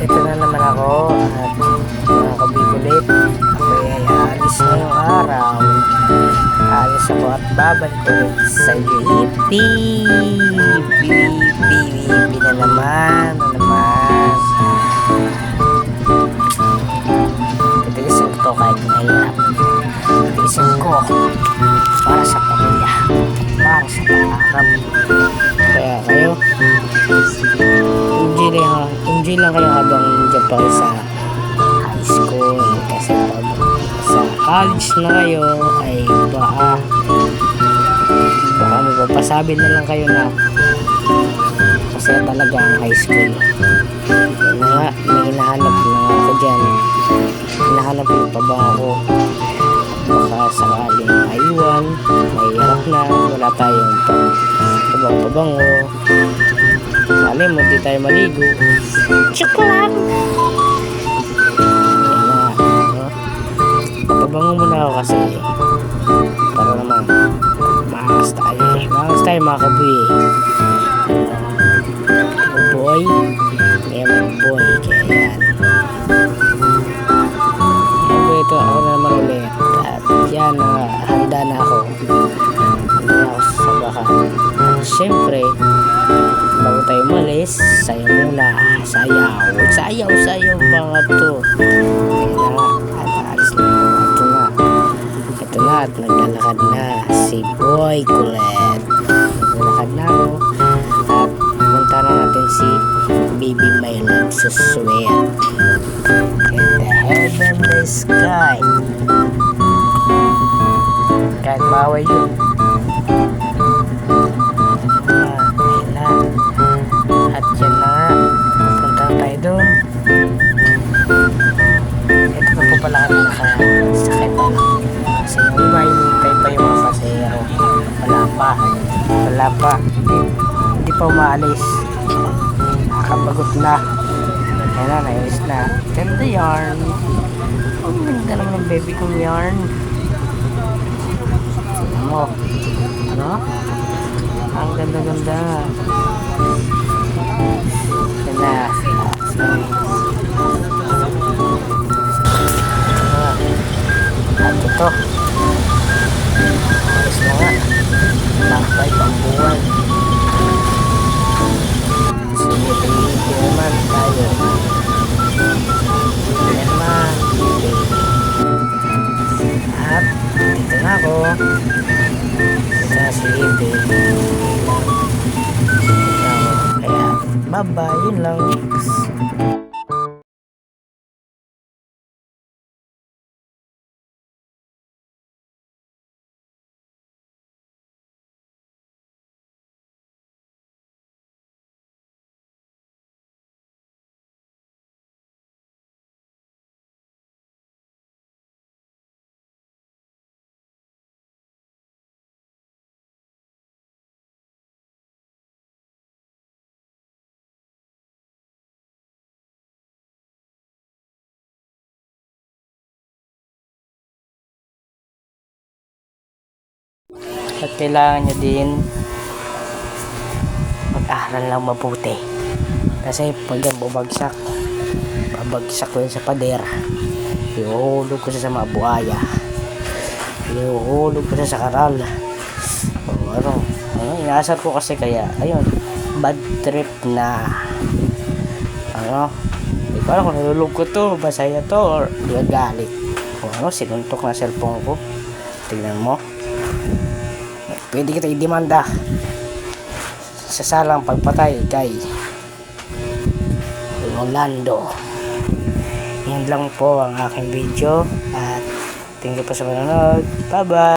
Ito na naman ako at mga kabikulit. Ako ay aalis ngayong araw. Aalis ako at babalik ulit sa UAP. PVP na naman. Titiisin ko kahit mahirap. Titiisin ko para sa pamilya. Para sa pangarap. Kaya kayo, enjoy lang kayo habang dyan pa kayo sa high school. Kasi pag sa college na kayo ay baka mapapasabi na lang kayo na masaya talaga ang high school. Yun na nga, may hinahanap na nga ako dyan. Hinahanap ko pa ba ako? Baka sakaling maiwan, mahirap na, wala tayong pabang-pabango. Mali mo, di tayo maligo. Joke lang! Pabango muna ako kasi para naman maangas tayo. Maangas tayo mga kabuy. Boy. Kaya mga boy. Kaya yan. Ito ako na naman ulit. At yan, handa na ako. Handa na ako sa bakan. At syempre, bago tayo umalis, sayaw muna. Sayaw mga to. Kaya na nga, at alis na ako. Ito na at naglalakad na si Boy Kulet. Naglalakad na ako. At punta na natin si Baby My Love Suswet. In the heavenly sky. Kahit maway yun. Ayun na. At yan na nga. Punta tayo doon. Ito na po pala kami nakasakay pa lang. Kasi yung iba hinihintay pa yung mga pasahero. Wala pa. Hindi pa umaalis. Nakabagot na. Ayan na, nainis na. Ganda yarn. Ang ganda naman ng baby kong yarn. Ano? Ang ganda-ganda. Ayan na. At ito. Ayos na nga. Lakbay pang buwan. Sige, tingin naman tayo. Ayan naman. At dito na ako. Dito na si Baby. Kaya, bye-bye. Yun lang. At kailangan nyo din mag-aral lang mabuti. Kasi pag yan babagsak ko yun sa pader. Iuhulog ko sa mga buhaya. Iuhulog ko sa karal. Inaasar ko kasi kaya, ayun, bad trip na. Hindi ko alam kung nalulog ko to, basaya to, or di galit. Sinuntok na cellphone ko. Tignan mo. Pwede kita i-demanda sa salang pagpatay kay Rolando. Yan lang po ang aking video at thank you po sa panonood. Bye bye.